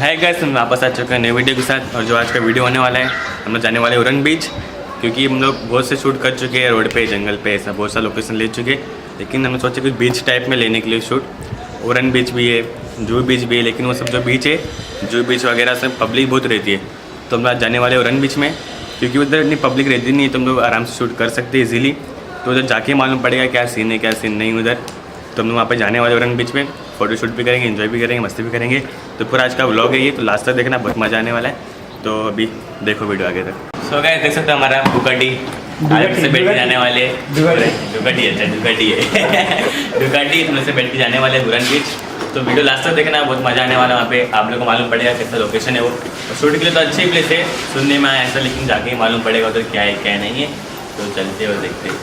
है गाइस, हम वापस आ चुके हैं नई वीडियो के साथ। और जो आज का वीडियो होने वाला है, हम लोग जाने वाले उरन बीच, क्योंकि हम लोग बहुत से शूट कर चुके हैं रोड पे, जंगल पे, ऐसा बहुत सा लोकेशन ले चुके हैं। लेकिन हमने सोचा कुछ बीच टाइप में लेने के लिए शूट। उरन बीच भी है, जूहू बीच भी है, लेकिन वो सब जो बीच है, जूहू बीच वगैरह सब पब्लिक बहुत रहती है। तो हम लोग जाने वाले उरन बीच में, क्योंकि उधर इतनी पब्लिक रहती नहीं है, तो हम लोग आराम से शूट कर सकते हैं ईजिली। तो उधर जाके मालूम पड़ेगा क्या सीन है क्या सीन नहीं उधर। तो हम लोग वहाँ पे जाने वाले उरन बीच में, फोटोशूट भी करेंगे, एंजॉय भी करेंगे, मस्ती भी करेंगे। तो पूरा आज का व्लॉग है ये, तो लास्ट तक देखना, बहुत मज़ा आने वाला है। तो अभी देखो वीडियो आगे तक। सो गाइस, देख सकते हो हमारा दुकाटी से बैठ के जाने वाले, दुकाटी अच्छा दुकाटी है दुकाटी इसमें से बैठ के जाने वाले उरन बीच। तो वीडियो लास्ट तक देखना, बहुत मज़ा आने वाला है। वहाँ पे आप लोगों को मालूम पड़ेगा कैसा लोकेशन है वो। और शूट के लिए तो अच्छी प्लेस है, सुनने में आया ऐसा, लेकिन जाके ही मालूम पड़ेगा उधर क्या है क्या नहीं है। तो चलते और देखते हैं।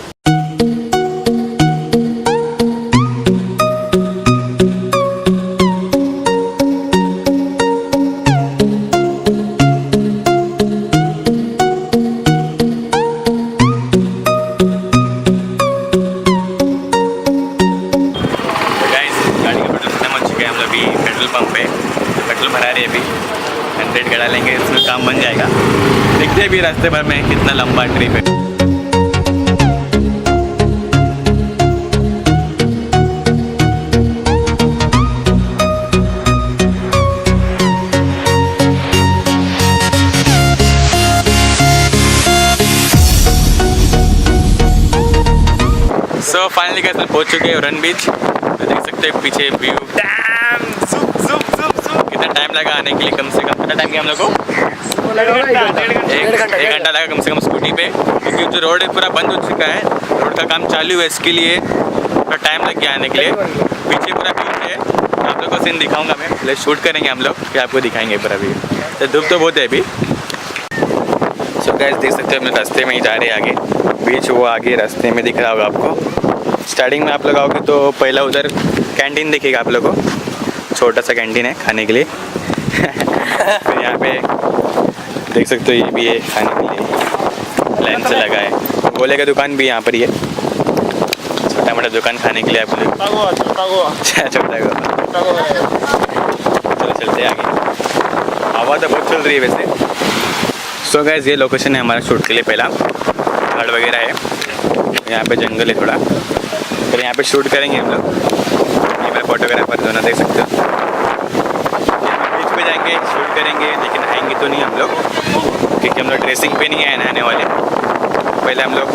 पेट्रोल भरा रही है अभी, 100 गड़ा लेंगे, इसमें काम बन जाएगा। देखते हैं अभी रास्ते भर में कितना लंबा ट्रिप है। सो फाइनली कैसे पहुंच चुके हैं उरन बीच। तो देख सकते हैं पीछे व्यू, कितना टाइम लगा आने के लिए, कम से कम कितना टाइम गया हम लोग को? एक घंटा लगा कम से कम स्कूटी पे, क्योंकि जो रोड है पूरा बंद हो चुका है, रोड का काम चालू है, इसके लिए थोड़ा टाइम लग गया आने के लिए। पीछे पूरा बीच है, आप लोग को सीन दिखाऊंगा मैं, पहले शूट करेंगे हम लोग, फिर आपको दिखाएंगे पूरा व्यू। तो धूप तो बहुत है अभी। सो गाइस, देख सकते हो हम रास्ते में ही जा रहे हैं आगे, बीच वो आगे रास्ते में दिख रहा होगा आपको। स्टार्टिंग में आप लोग आओगे तो पहला उधर कैंटीन दिखेगा आप लोगों को, छोटा सा कैंटीन है खाने के लिए फिर यहाँ पे देख सकते हो ये भी है खाने के लिए, लाइन से लगा है। गोले का दुकान भी यहाँ पर ही है, छोटा मोटा दुकान खाने के लिए आप लोग। छोटा चलो चलते हैं आगे, हवा तो बहुत चल रही है वैसे। सो गाइस, ये लोकेशन है हमारा शूट के लिए। पहला पहाड़ वगैरह है, यहाँ पे जंगल है थोड़ा, फिर यहाँ पे शूट करेंगे हम लोग। ये मेरा फोटोग्राफर दोनों देख सकते हो, बीच पे जाएंगे शूट करेंगे, लेकिन नहाएंगे तो नहीं हम लोग, क्योंकि हम लोग ड्रेसिंग पे नहीं आए नहाने वाले। पहले हम लोग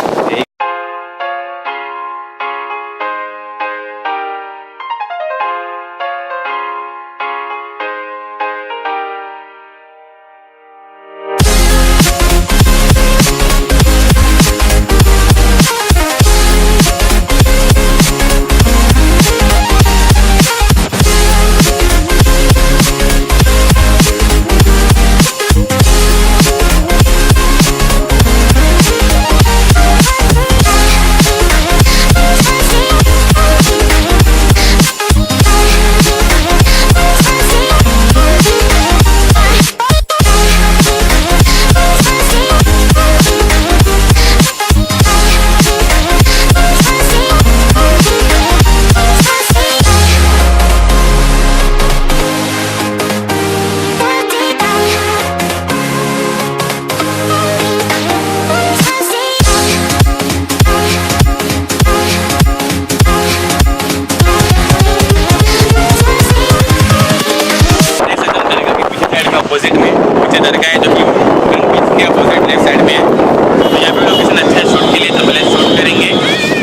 अपोजिट में पीछे दरगाह है, जो कि उरन बीच के अपोजिट लेफ्ट साइड में है। तो यहाँ पे लोकेशन अच्छा है शूट के लिए, तो पहले शूट करेंगे।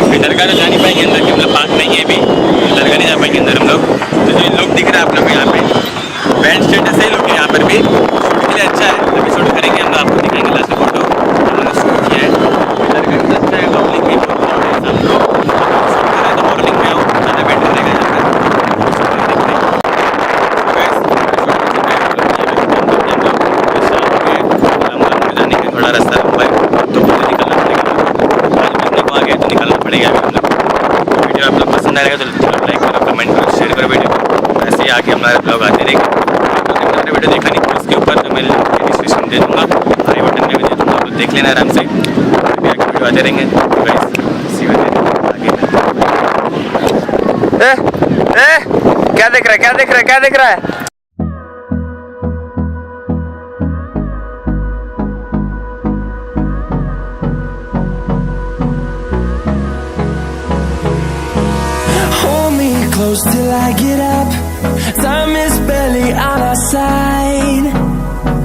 फिर दरगाह तो जा नहीं पाएंगे अंदर, कि मतलब पार्क नहीं है अभी, दरगाह नहीं जा पाएंगे अंदर हम लोग। तो जो लोग दिख रहा है आप लोग यहाँ पे, बैंड स्टेट ऐसे ही लोग हैं यहाँ पर भी, शूट के लिए अच्छा है। अभी शूट करेंगे हम लोग, आपको दिखाएंगे लास्ट में फोटो हमने शूट किया है। दरगाह भी अच्छा है, पब्लिक भी बहुत है, सब लोग शूट करें तो मॉर्निंग में आओ, ज़्यादा बेटर रहेगा यहाँ पर। थोड़ा रास्ता लंबा है, तो मुझे निकलना पड़ेगा, 5 बजने को आ गया तो निकलना पड़ेगा अभी हम लोग। वीडियो आप लोग पसंद आएगा तो लाइक करो, कमेंट करो, शेयर करो वीडियो। ऐसे ही आगे हमारे ब्लॉग आते रहेंगे। तो वीडियो देखा नहीं तो उसके ऊपर तो मैं डिस्क्रिप्शन दे दूँगा, आई बटन में भी दे दूँगा, आप लोग देख लेना आराम से। आगे वीडियो आते रहेंगे। क्या देख रहा है, क्या देख रहा है, क्या देख रहा है? close till I get up. Time is barely on our side.